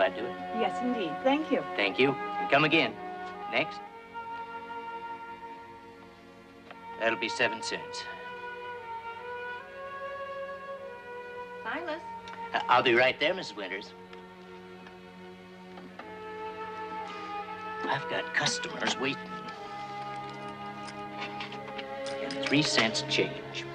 that do it? Yes, indeed. Thank you. Thank you. And come again. Next. That'll be 7 cents. Silas. I'll be right there, Mrs. Winters. I've got customers waiting. And 3 cents change.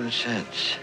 $7.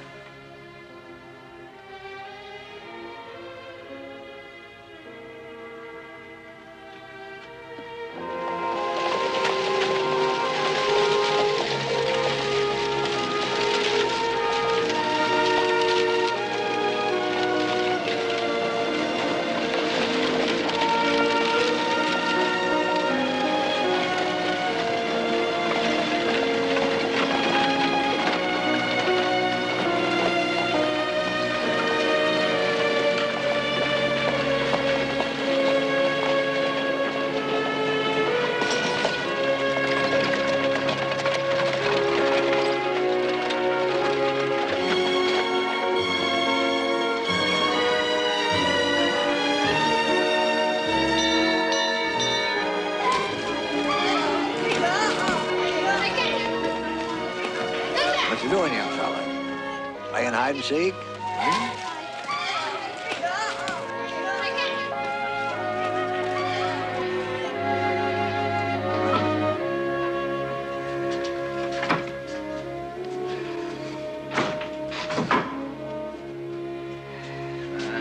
What you doing, young fella? Playing hide and seek?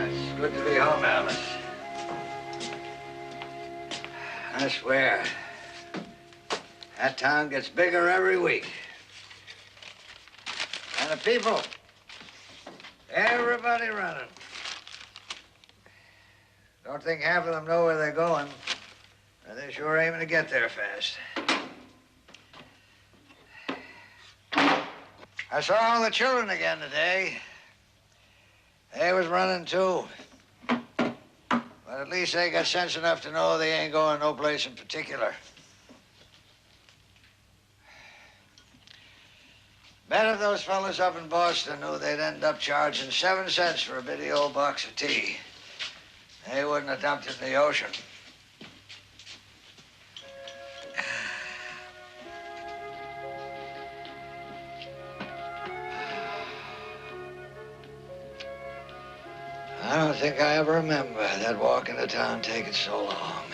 It's good to be home, Alice. I swear, that town gets bigger every week. And the people, everybody running. Don't think half of them know where they're going, and they're sure aiming to get there fast. I saw all the children again today. They was running too. But at least they got sense enough to know they ain't going no place in particular. Bet if those fellas up in Boston knew they'd end up charging 7 cents for a bitty old box of tea, they wouldn't have dumped it in the ocean. I don't think I ever remember that walk into town taking so long.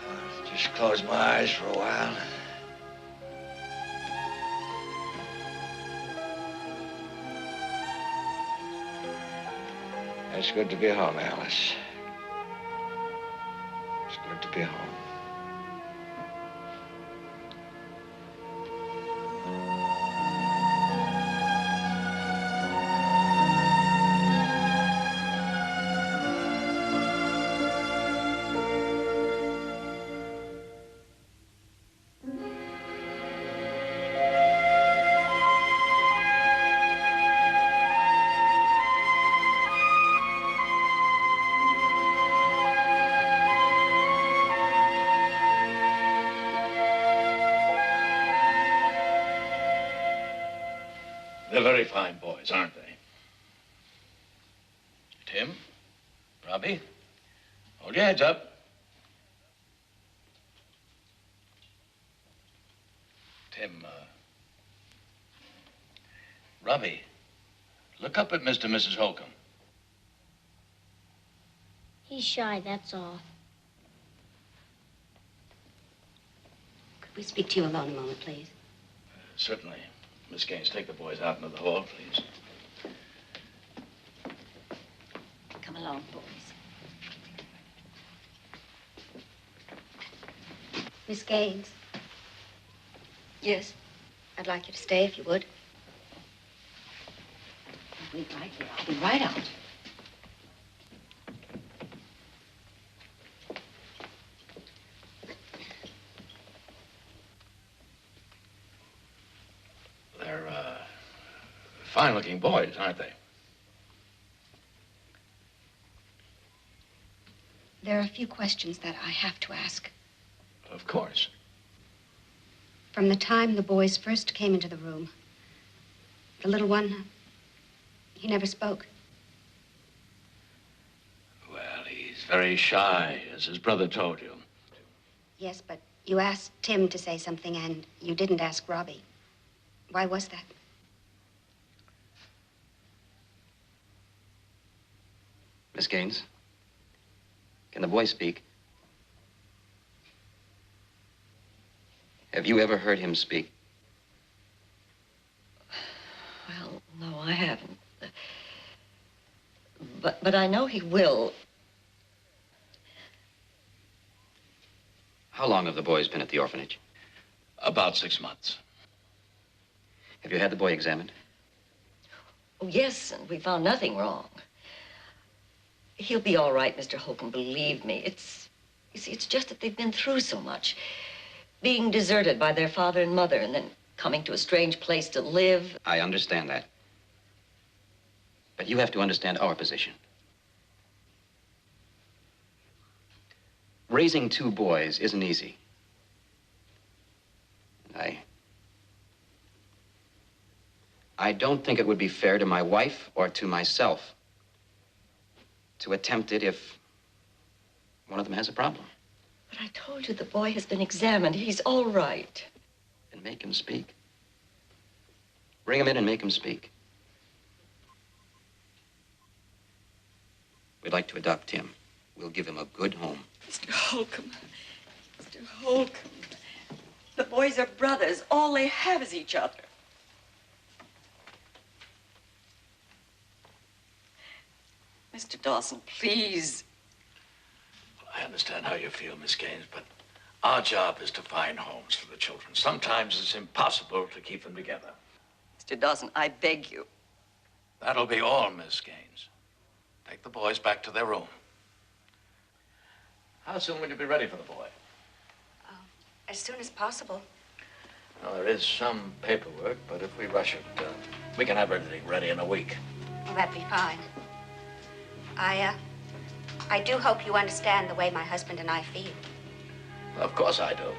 I'll just close my eyes for a while. It's good to be home, Alice. It's good to be home. They're very fine boys, aren't they? Tim, Robbie, hold your heads up. Tim, Robbie, look up at Mr. and Mrs. Holcomb. He's shy, that's all. Could we speak to you alone a moment, please? Certainly. Miss Gaines, take the boys out into the hall, please. Come along, boys. Miss Gaines. Yes? I'd like you to stay if you would. Wait right there. I'll be right out. They're, fine-looking boys, aren't they? There are a few questions that I have to ask. Of course. From the time the boys first came into the room, the little one, he never spoke. Well, he's very shy, as his brother told you. Yes, but you asked Tim to say something, and you didn't ask Robbie. Why was that? Miss Gaines, can the boy speak? Have you ever heard him speak? Well, no, I haven't. But I know he will. How long have the boys been at the orphanage? About 6 months. Have you had the boy examined? Oh, yes, and we found nothing wrong. He'll be all right, Mr. Holcomb, believe me. You see, it's just that they've been through so much. Being deserted by their father and mother, and then coming to a strange place to live. I understand that. But you have to understand our position. Raising 2 boys isn't easy. I don't think it would be fair to my wife or to myself to attempt it if one of them has a problem. But I told you the boy has been examined. He's all right. Then make him speak. Bring him in and make him speak. We'd like to adopt Tim. We'll give him a good home. Mr. Holcomb. Mr. Holcomb. The boys are brothers. All they have is each other. Mr. Dawson, please. I understand how you feel, Miss Gaines, but our job is to find homes for the children. Sometimes it's impossible to keep them together. Mr. Dawson, I beg you. That'll be all, Miss Gaines. Take the boys back to their room. How soon will you be ready for the boy? As soon as possible. Well, there is some paperwork, but if we rush it, we can have everything ready in a week. Well, that'd be fine. I do hope you understand the way my husband and I feel. Of course I do.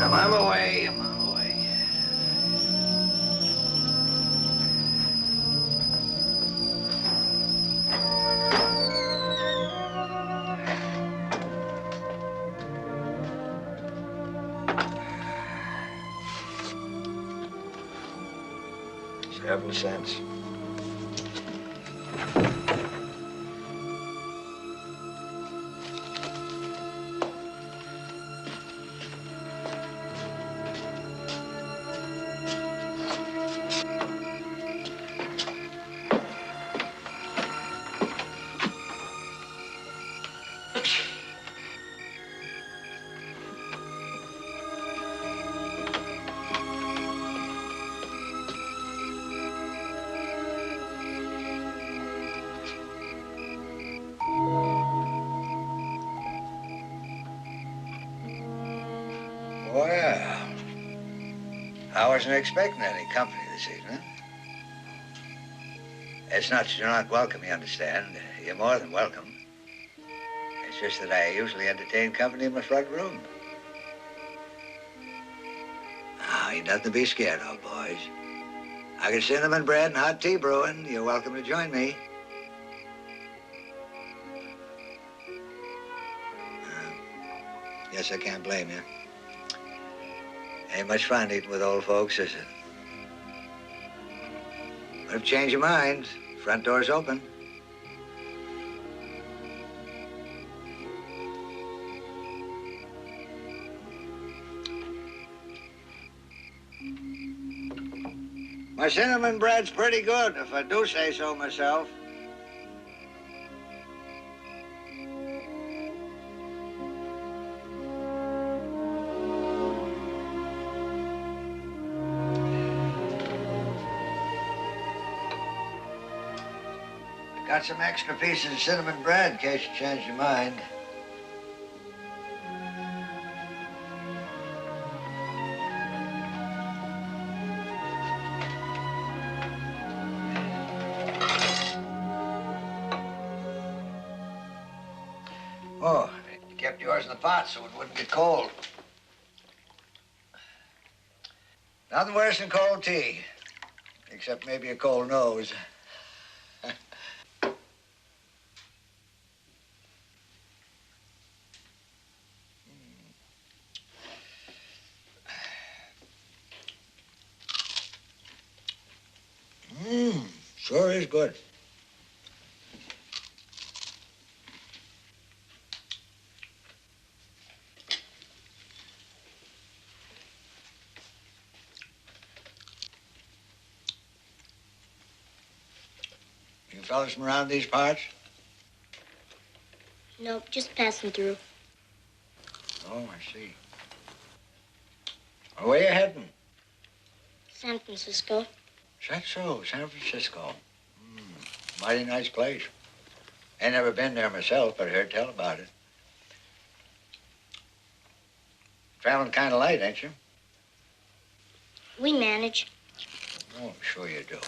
I'm away. I'm away. $0.07. Well, I wasn't expecting any company this evening. It's not that you're not welcome, you understand. You're more than welcome. It's just that I usually entertain company in my front room. Now, ain't nothing to be scared of, boys. I got cinnamon bread and hot tea brewing. You're welcome to join me. Yes, I can't blame you. Ain't much fun eating with old folks, is it? But if you change your mind, front door's open. My cinnamon bread's pretty good, if I do say so myself. Got some extra pieces of cinnamon bread in case you change your mind. Oh, you kept yours in the pot so it wouldn't get cold. Nothing worse than cold tea, except maybe a cold nose. Sure is good. You fellas from around these parts? Nope, just passing through. Oh, I see. Well, where you heading? San Francisco. Is that so? San Francisco. Mighty nice place. Ain't never been there myself, but I heard tell about it. Traveling kind of light, ain't you? We manage. Oh, sure you do.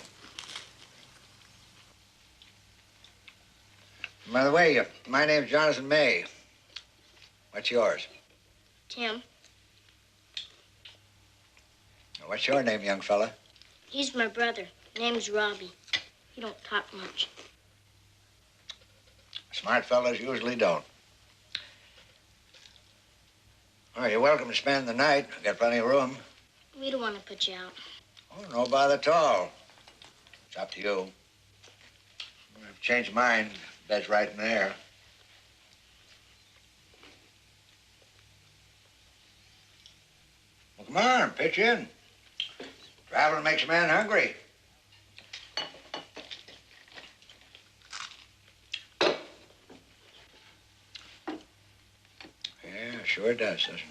By the way, my name's Jonathan May. What's yours? Tim, What's your name, young fella? he's my brother. Name's Robbie. He don't talk much. Smart fellas usually don't. Oh, you're welcome to spend the night. I've got plenty of room. We don't want to put you out. Oh, no bother at all. It's up to you. If you change your mind, bed's right in there. Well, come on, pitch in. Traveling makes a man hungry. Yeah, sure does, doesn't it?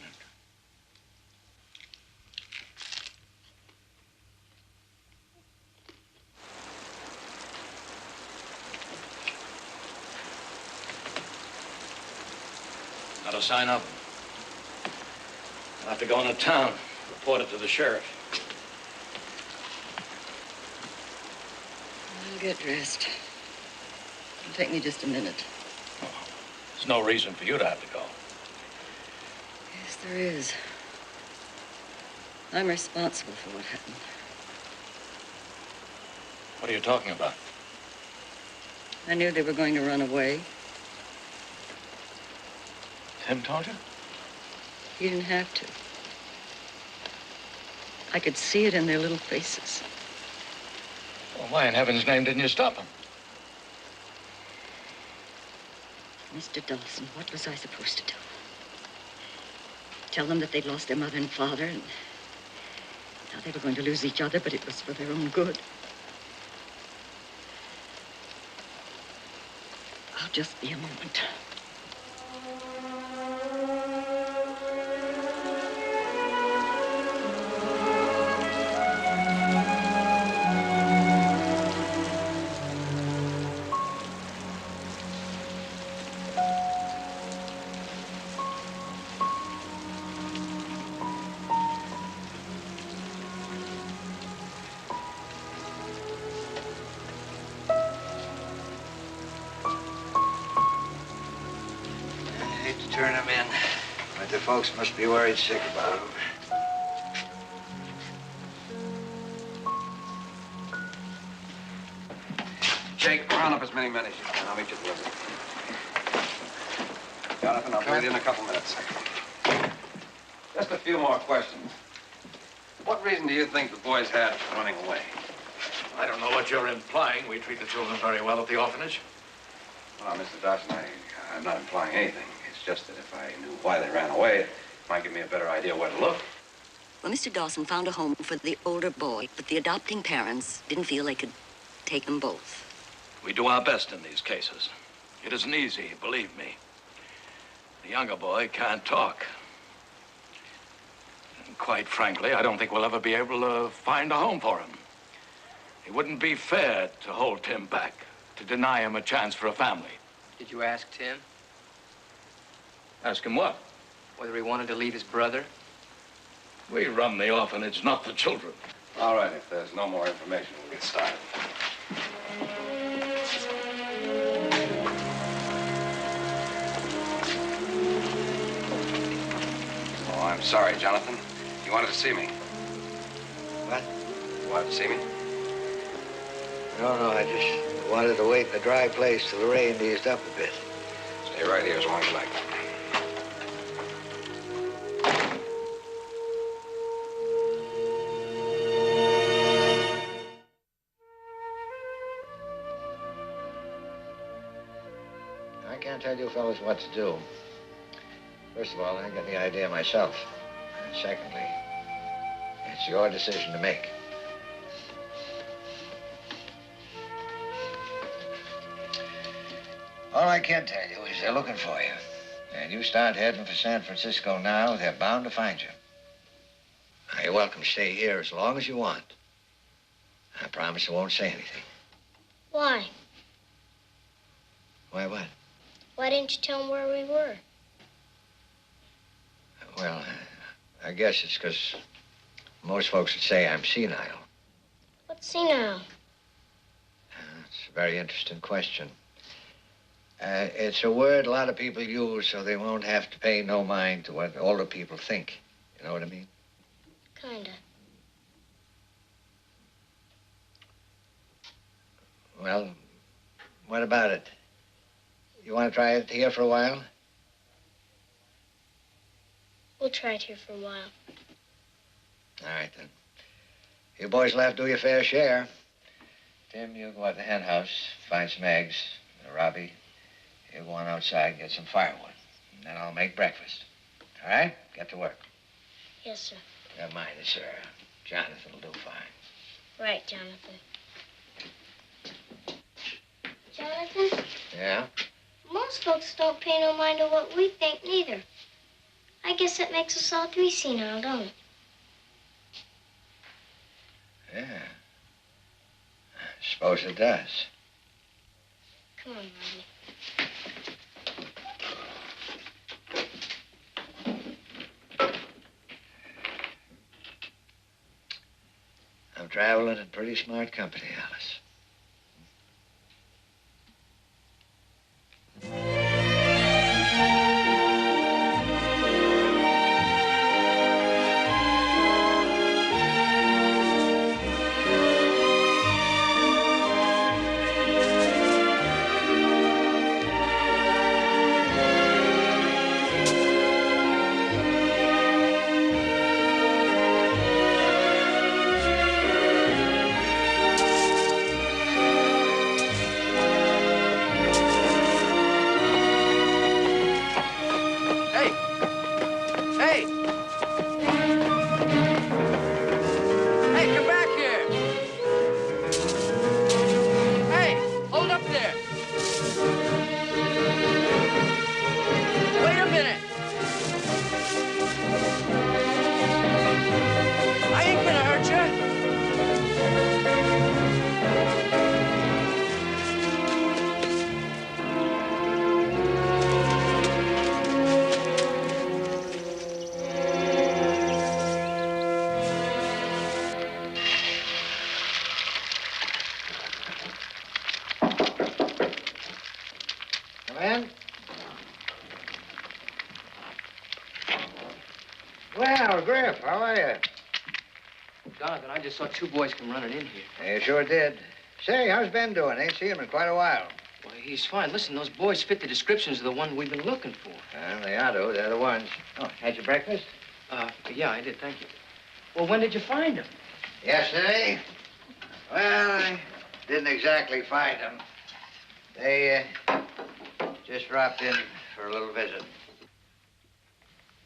Not a sign of him. I'll have to go into town, report it to the sheriff. I'll get dressed. It'll take me just a minute. There's no reason for you to have to go. Yes, there is. I'm responsible for what happened. What are you talking about? I knew they were going to run away. Tim told you? You didn't have to. I could see it in their little faces. Well, why in heaven's name didn't you stop him? Mr. Dawson, what was I supposed to do? Tell them that they'd lost their mother and father and now they were going to lose each other, but it was for their own good. I'll just be a moment. Turn him in. But the folks must be worried sick about him. Jake, round up as many men as you can. I'll meet you at the river. Jonathan, I'll be in a couple minutes. Just a few more questions. What reason do you think the boys had for running away? I don't know what you're implying. We treat the children very well at the orphanage. Well, Mr. Dawson, I'm not implying anything. It's just that if I knew why they ran away, it might give me a better idea where to look. Well, Mr. Dawson found a home for the older boy, but the adopting parents didn't feel they could take them both. We do our best in these cases. It isn't easy, believe me. The younger boy can't talk. And quite frankly, I don't think we'll ever be able to find a home for him. It wouldn't be fair to hold Tim back to deny him a chance for a family. Did you ask Tim Ask him what? whether he wanted to leave his brother? We run the orphanage, not the children. All right, if there's no more information, we'll get started. Oh, I'm sorry, Jonathan. You wanted to see me. What? You wanted to see me? No, I just wanted to wait in a dry place till the rain eased up a bit. Stay right here as long as you like. I can't tell you fellas what to do. First of all, I got the idea myself. And secondly, it's your decision to make. All I can tell you is they're looking for you. And you start heading for San Francisco now, they're bound to find you. Now, you're welcome to stay here as long as you want. I promise I won't say anything. Why? Why what? Why didn't you tell him where we were? Well, I guess it's because most folks would say I'm senile. What's senile? It's a very interesting question. It's a word a lot of people use so they won't have to pay no mind to what older people think. You know what I mean? Kinda. Well, what about it? You want to try it here for a while? We'll try it here for a while. All right, then. You boys will have to do your fair share. Tim, you go out to the hen house, find some eggs. Robbie, you go on outside, get some firewood. And then I'll make breakfast. All right? Get to work. Yes, sir. Never mind it, sir. Jonathan will do fine. Right, Jonathan. Jonathan, Yeah? most folks don't pay no mind to what we think, neither. I guess that makes us all three senile, don't it? Yeah. I suppose it does. Come on, Robbie. I'm traveling in pretty smart company, Alice. Well, Griff, how are you? Jonathan, I just saw two boys come running in here. You sure did. Say, how's Ben doing? Ain't seen him in quite a while. Well, he's fine. Listen, those boys fit the descriptions of the one we've been looking for. Well, they ought to. They're the ones. Oh, had your breakfast? Yeah, I did, thank you. Well, when did you find them? Yesterday. Well, I didn't exactly find them. They, just dropped in for a little visit.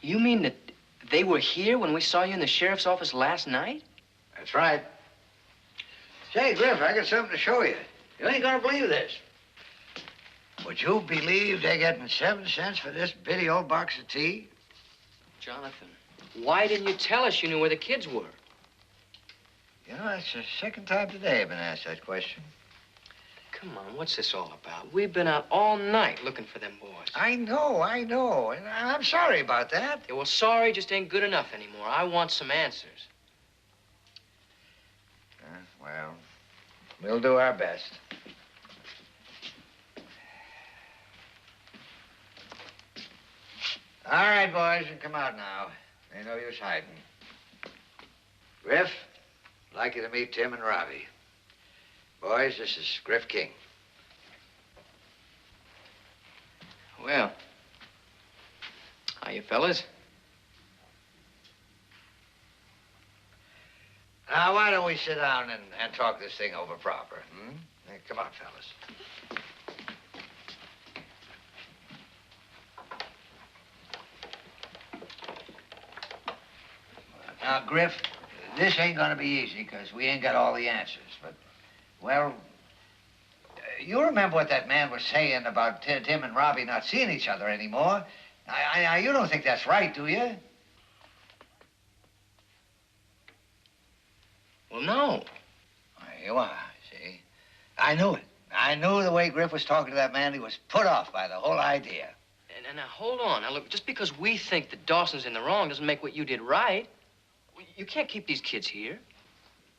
You mean that they were here when we saw you in the sheriff's office last night? That's right. Say, Griff, I got something to show you. You ain't gonna believe this. Would you believe they're getting 7 cents for this bitty old box of tea? Jonathan, why didn't you tell us you knew where the kids were? You know, that's the second time today I've been asked that question. Come on, what's this all about? We've been out all night looking for them boys. I know. And I'm sorry about that. Yeah, well, sorry just ain't good enough anymore. I want some answers. Well, we'll do our best. All right, boys, come out now. Ain't no use hiding. Griff, I'd like you to meet Tim and Robbie. Boys, this is Griff King. Well, how you fellas? Now, why don't we sit down and talk this thing over proper, hmm? Hey, come on, fellas. Now, Griff, this ain't gonna be easy, because we ain't got all the answers, but, well, you remember what that man was saying about Tim and Robbie not seeing each other anymore? You don't think that's right, do you? Well, no. There you are, see? I knew it. I knew the way Griff was talking to that man, he was put off by the whole idea. And now, hold on. Now, look, just because we think that Dawson's in the wrong doesn't make what you did right. You can't keep these kids here.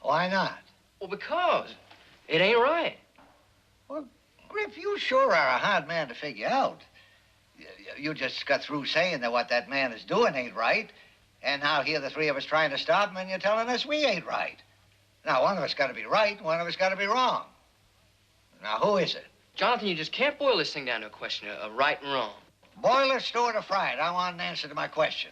Why not? Well, because it ain't right. Well, Griff, you sure are a hard man to figure out. You just got through saying that what that man is doing ain't right, and now here the three of us trying to stop him, and you're telling us we ain't right. Now, one of us got to be right, one of us got to be wrong. Now, who is it? Jonathan, you just can't boil this thing down to a question of right and wrong. Boil it, stew it, or fry it. I want an answer to my question.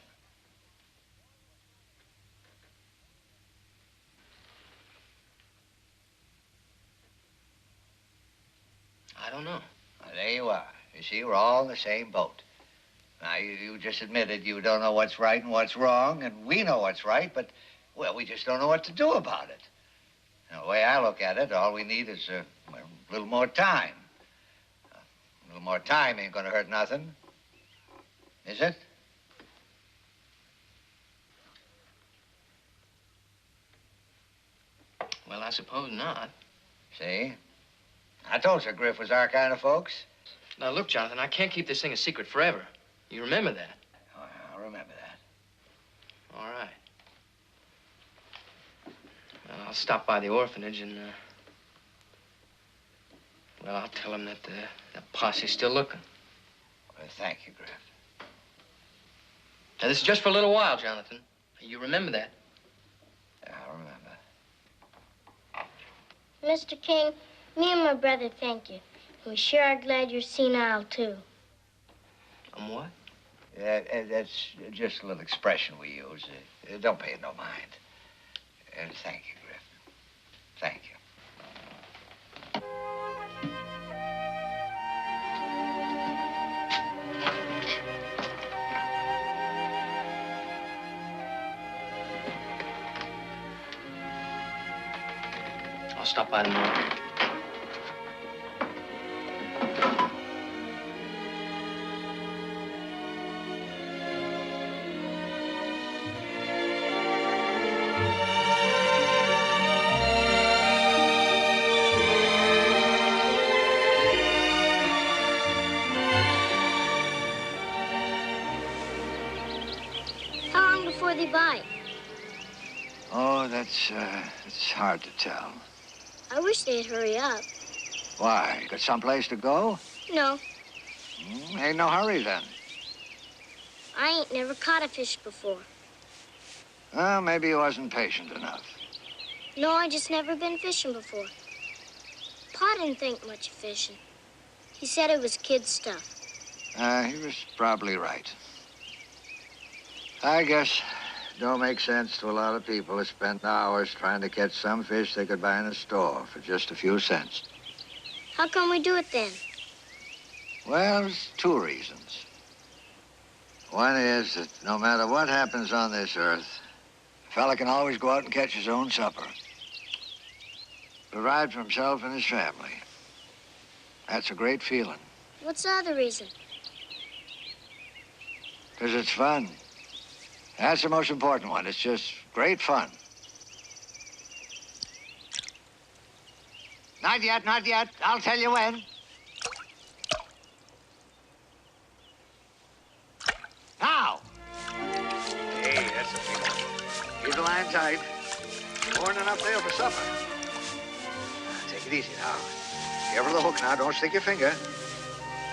I don't know. Well, there you are. You see, we're all in the same boat. Now, you just admitted you don't know what's right and what's wrong, and we know what's right, but, well, we just don't know what to do about it. Now, the way I look at it, all we need is a little more time. A little more time ain't gonna hurt nothing. Is it? Well, I suppose not. See? I told you Griff was our kind of folks. Now, look, Jonathan, I can't keep this thing a secret forever. You remember that? Oh, I'll remember that. All right. Well, I'll stop by the orphanage and, well, I'll tell them that the posse's still looking. Well, thank you, Griff. Now, this is just for a little while, Jonathan. You remember that? I'll remember. Mr. King, me and my brother thank you. We sure are glad you're senile, too. What? Yeah, that's just a little expression we use. Don't pay it no mind. Thank you, Griff. Thank you. I'll stop by tomorrow. How long before they bite? Oh, that's hard to tell. I wish they'd hurry up. Why? You got someplace to go? No, Ain't no hurry then. I ain't never caught a fish before. Well, maybe you wasn't patient enough. No, I just never been fishing before. Pa didn't think much of fishing. He said it was kid stuff. He was probably right. I guess it don't make sense to a lot of people to spend hours trying to catch some fish they could buy in a store for just a few cents. How come we do it then? Well, there's two reasons. One is that no matter what happens on this earth, a fella can always go out and catch his own supper. Provide for himself and his family. That's a great feeling. What's the other reason? 'Cause it's fun. That's the most important one. It's just great fun. Not yet, not yet. I'll tell you when. Now. Hey, that's a big one. Keep the line tight. More than enough there for supper. Take it easy now. Careful of the hook now. Don't stick your finger.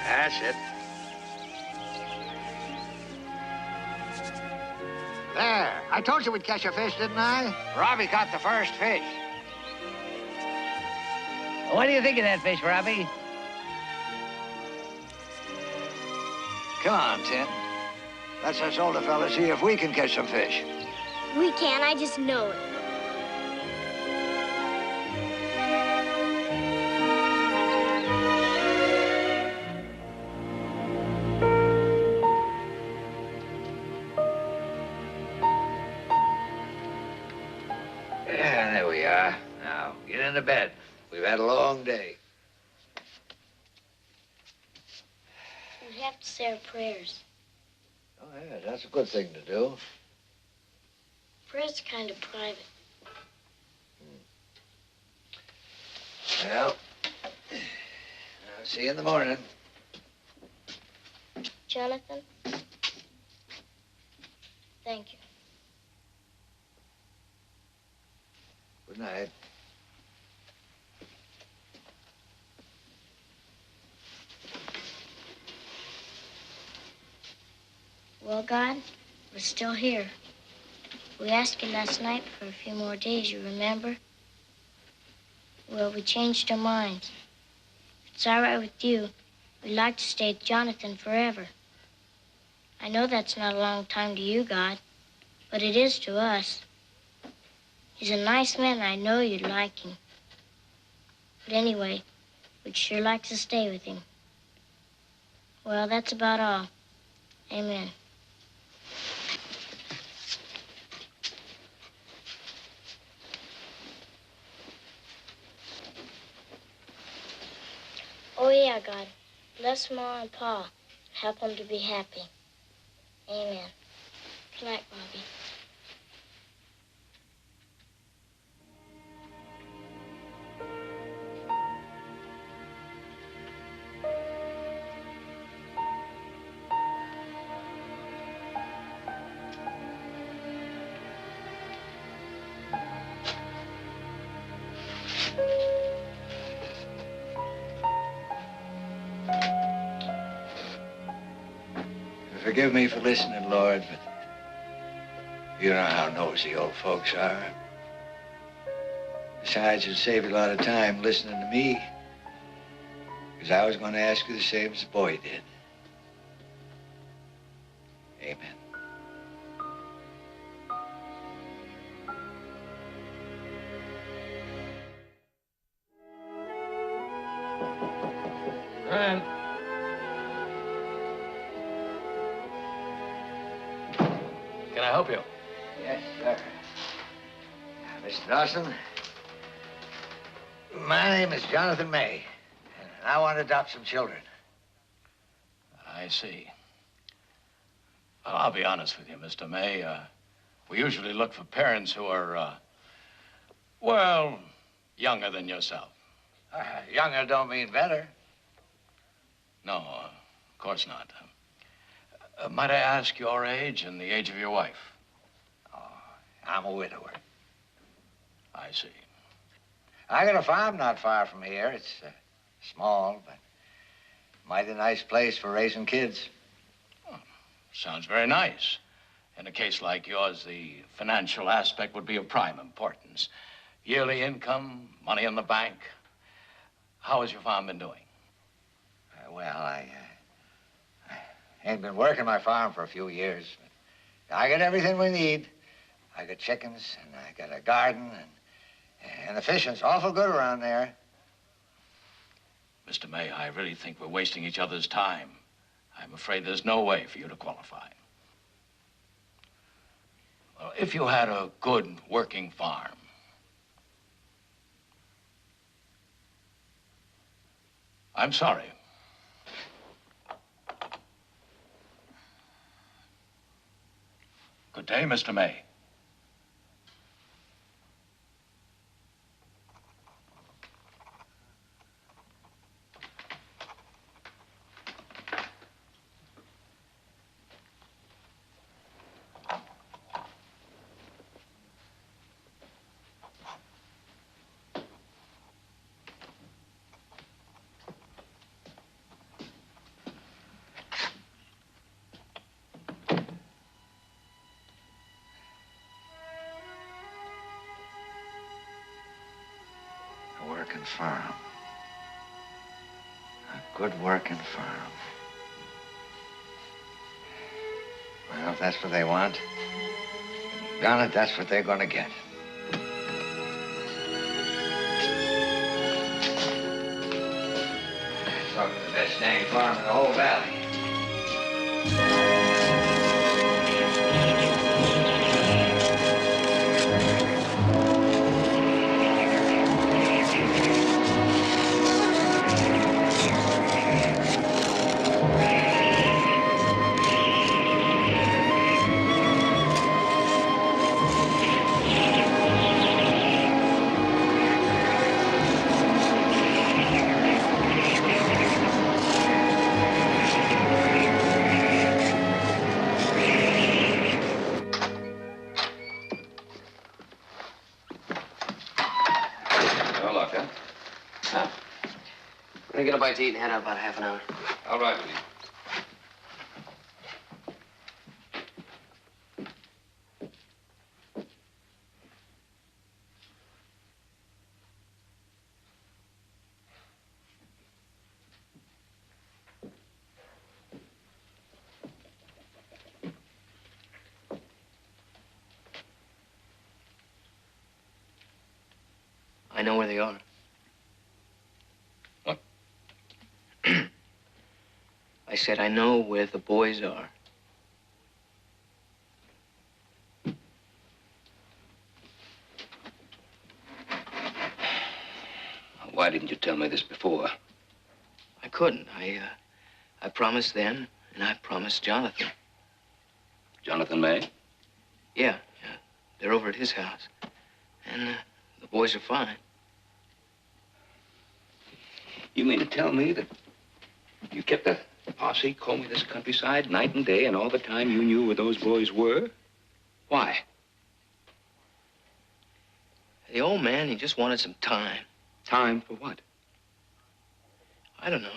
That's it. There. I told you we'd catch a fish, didn't I? Robbie caught the first fish. What do you think of that fish, Robbie? Come on, Tim. Let's us older fellas see if we can catch some fish. We can, I just know it. Yeah, there we are. Now, get into bed. We've had a long day. We have to say our prayers. Oh, yeah, that's a good thing to do. Prayers are kind of private. Well, I'll see you in the morning. Jonathan, thank you. Good night. Well, God, we're still here. We asked you last night for a few more days, you remember? Well, we changed our minds. If it's all right with you, we'd like to stay with Jonathan forever. I know that's not a long time to you, God, but it is to us. He's a nice man, and I know you'd like him. But anyway, we'd sure like to stay with him. Well, that's about all. Amen. Oh, yeah, God. Bless Ma and Pa. Help them to be happy. Amen. Good night, Bobby. Forgive me for listening, Lord, but you know how nosy old folks are. Besides, it'd save you a lot of time listening to me, because I was going to ask you the same as the boy did. Amen. Grant. Can I help you? Yes, sir. Mr. Dawson, my name is Jonathan May, and I want to adopt some children. I see. Well, I'll be honest with you, Mr. May. We usually look for parents who are, well, younger than yourself. Younger don't mean better. No, of course not. Might I ask your age and the age of your wife? Oh, I'm a widower. I see. I got a farm not far from here. It's small, but mighty nice place for raising kids. Oh, sounds very nice. In a case like yours, the financial aspect would be of prime importance. Yearly income, money in the bank. How has your farm been doing? Well, I ain't been working my farm for a few years. But I got everything we need. I got chickens, and I got a garden, and the fishing's awful good around there. Mr. May, I really think we're wasting each other's time. I'm afraid there's no way for you to qualify. Well, if you had a good working farm, I'm sorry. Good day, Mr. May. A working farm. A good working farm. Well, if that's what they want, darn it, that's what they're gonna get. Talking to the best dang farm in the whole valley. No luck, huh? Huh? We're gonna get a bite to eat and head out about half an hour. All right with you. I know where they are. What? I said I know where the boys are. Why didn't you tell me this before? I couldn't. I promised them, and I promised Jonathan. Jonathan May? Yeah. They're over at his house. And the boys are fine. You mean to tell me that you kept that posse combing this countryside night and day, and all the time you knew where those boys were? Why? The old man, he just wanted some time. Time for what? I don't know.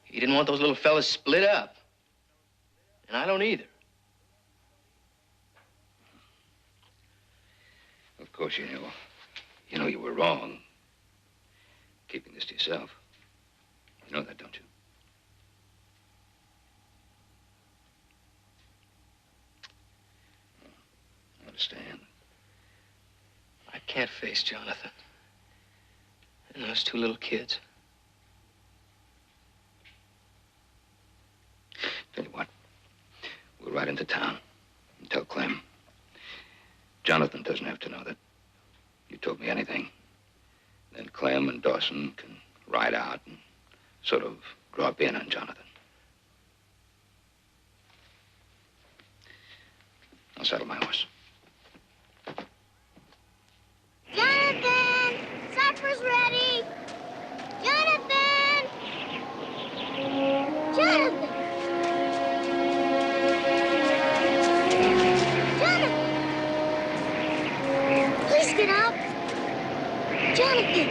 He didn't want those little fellas split up. And I don't either. Of course, you know you were wrong keeping this to yourself. You know that, don't you? I understand. I can't face Jonathan. And those two little kids. Tell you what, we'll ride into town and tell Clem. Jonathan doesn't have to know that you told me anything. Then Clem and Dawson can ride out and sort of drop in on Jonathan. I'll saddle my horse. Jonathan! Supper's ready! Jonathan! Jonathan! Jonathan! Please get up! Jonathan!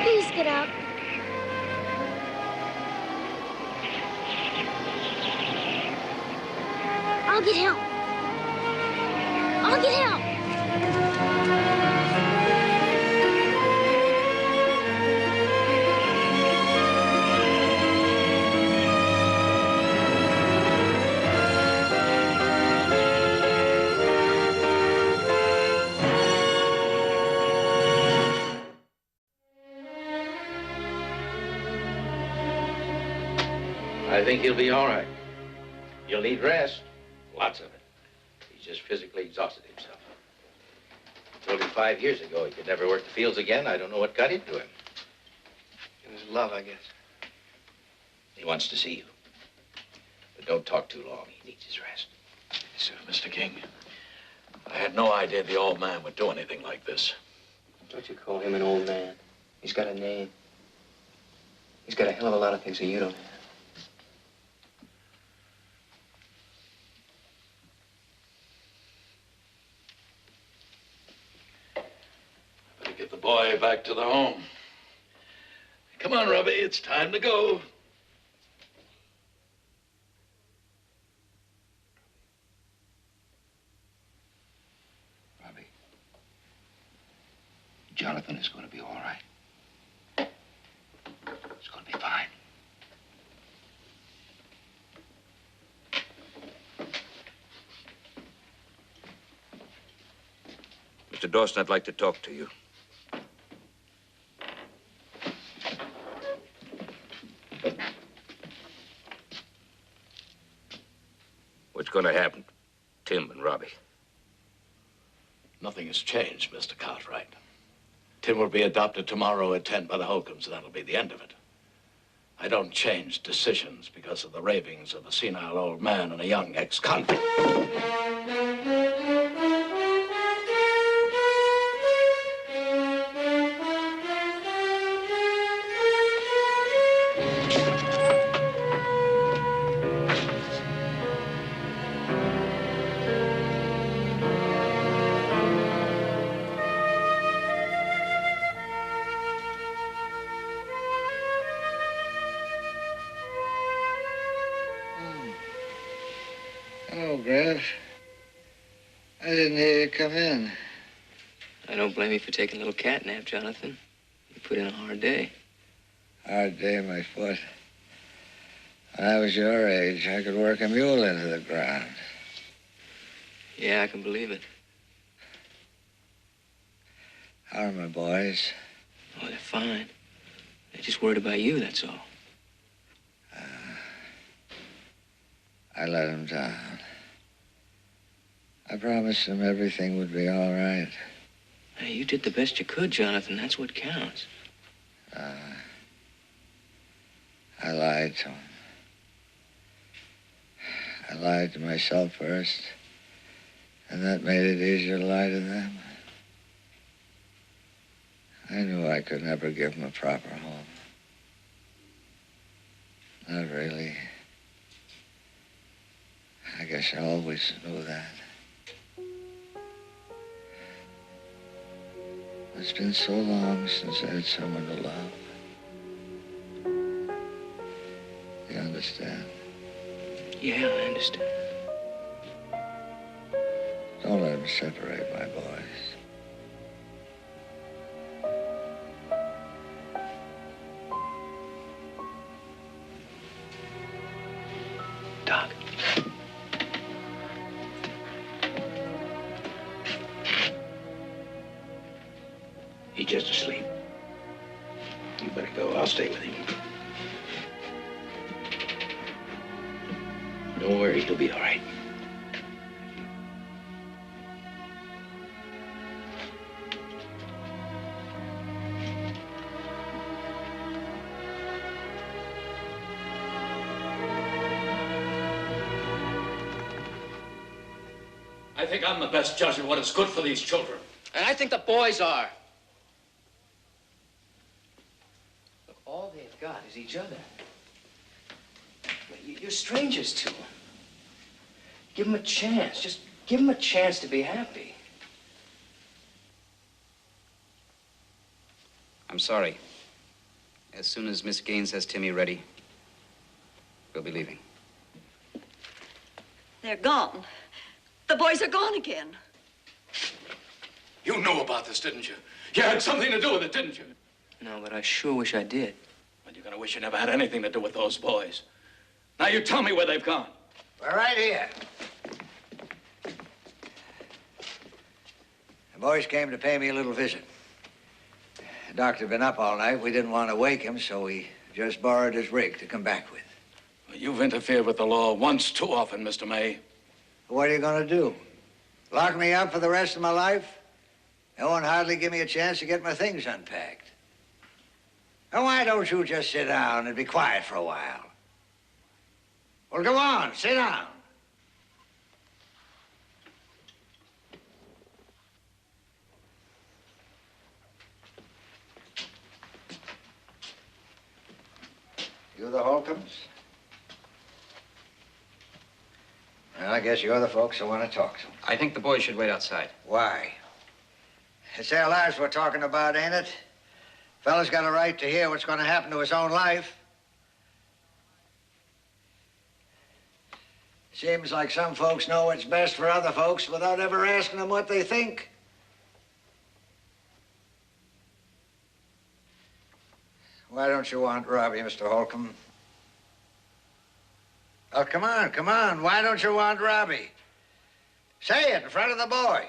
Please get up. I'll get help. I'll get help. I think he'll be all right. He'll need rest. Lots of it. He's just physically exhausted himself. I told him 5 years ago he could never work the fields again. I don't know what got into him. It was love, I guess. He wants to see you. But don't talk too long. He needs his rest. Sir, Mr. King, I had no idea the old man would do anything like this. Don't you call him an old man. He's got a name. He's got a hell of a lot of things that you don't have. Better get the boy back to the home. Come on, Robbie, it's time to go. Jonathan is going to be all right. It's going to be fine. Mr. Dawson, I'd like to talk to you. What's going to happen to Tim and Robbie? Nothing has changed, Mr. Cartwright. Tim will be adopted tomorrow at 10 by the Holcombs, and that'll be the end of it. I don't change decisions because of the ravings of a senile old man and a young ex-convict. Hello, Griff. I didn't hear you come in. I don't blame you for taking a little cat nap, Jonathan. You put in a hard day. Hard day, my foot. When I was your age, I could work a mule into the ground. Yeah, I can believe it. How are my boys? Oh, they're fine. They're just worried about you, that's all. I let them down. I promised them everything would be all right. Hey, you did the best you could, Jonathan. That's what counts. I lied to them. I lied to myself first, and that made it easier to lie to them. I knew I could never give them a proper home. Not really. I guess I always knew that. It's been so long since I had someone to love. You understand? Yeah, I understand. Don't let them separate my boys. Doc. He's just asleep. You better go. I'll stay with him. Don't worry, he'll be all right. I think I'm the best judge of what is good for these children. And I think the boys are. Look, all they've got is each other. You're strangers to them. Give them a chance. Just give them a chance to be happy. I'm sorry. As soon as Miss Gaines has Timmy ready, we'll be leaving. They're gone. The boys are gone again. You knew about this, didn't you? You had something to do with it, didn't you? No, but I sure wish I did. But you're gonna wish you never had anything to do with those boys. Now you tell me where they've gone. We're right here. The boys came to pay me a little visit. The doctor had been up all night. We didn't want to wake him, so we just borrowed his rig to come back with. Well, you've interfered with the law once too often, Mr. May. What are you going to do? Lock me up for the rest of my life? They won't hardly give me a chance to get my things unpacked. Now, why don't you just sit down and be quiet for a while? Well, go on, sit down. You the Holcombs? Well, I guess you're the folks I want to talk to. I think the boys should wait outside. Why? It's their lives we're talking about, ain't it? Fella's got a right to hear what's going to happen to his own life. Seems like some folks know what's best for other folks without ever asking them what they think. Why don't you want Robbie, Mr. Holcomb? Oh, come on, come on. Why don't you want Robbie? Say it in front of the boy.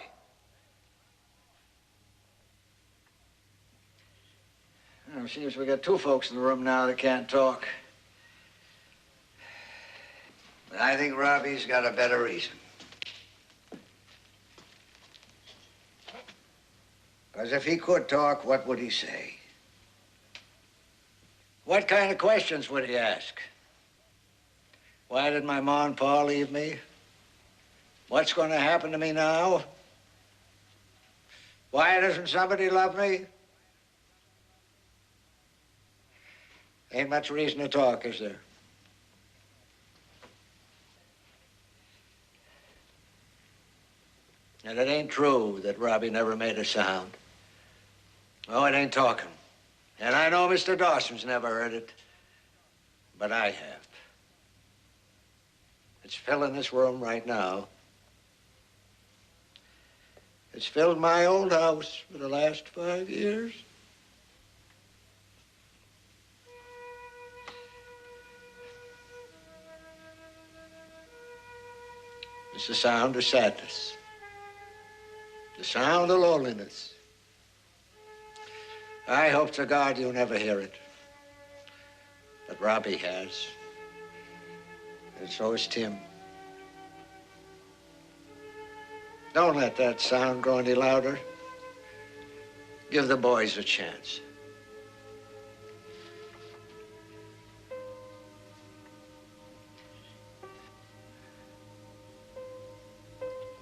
Well, it seems we got two folks in the room now that can't talk. But I think Robbie's got a better reason. Because if he could talk, what would he say? What kind of questions would he ask? Why did my ma and pa leave me? What's going to happen to me now? Why doesn't somebody love me? Ain't much reason to talk, is there? And it ain't true that Robbie never made a sound. Oh, it ain't talking. And I know Mr. Dawson's never heard it, but I have. It's filling this room right now. It's filled my old house for the last 5 years. It's the sound of sadness. The sound of loneliness. I hope to God you'll never hear it. But Robbie has. And so is Tim. Don't let that sound go any louder. Give the boys a chance.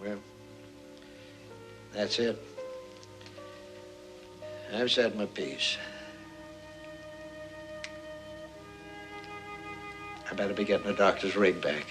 Well, that's it. I've said my piece. I better be getting the doctor's rig back.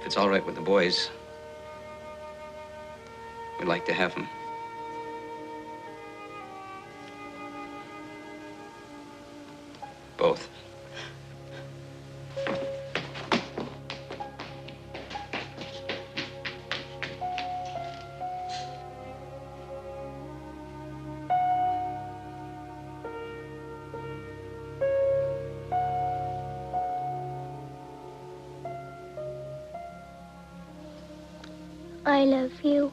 If it's all right with the boys, we'd like to have him. Both. I love you.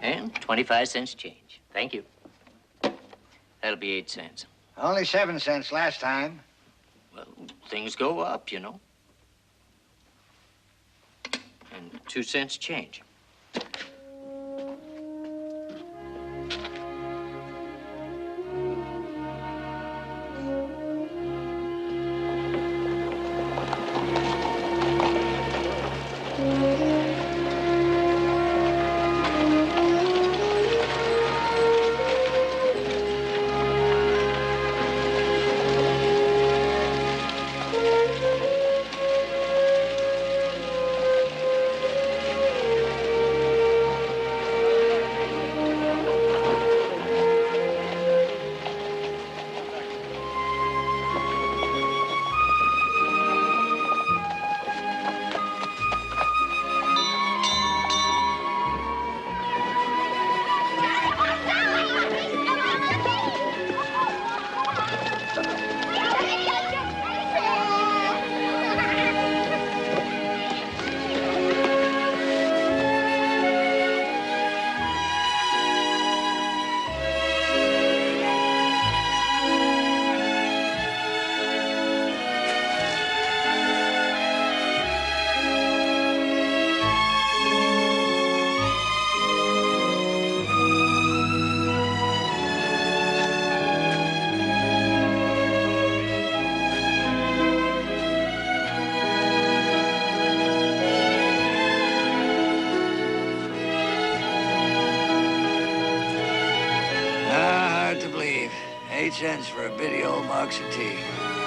And 25 cents change. Thank you. That'll be 8 cents. Only 7 cents last time. Well, things go up, you know. And 2 cents change. cents for a bitty old box of tea.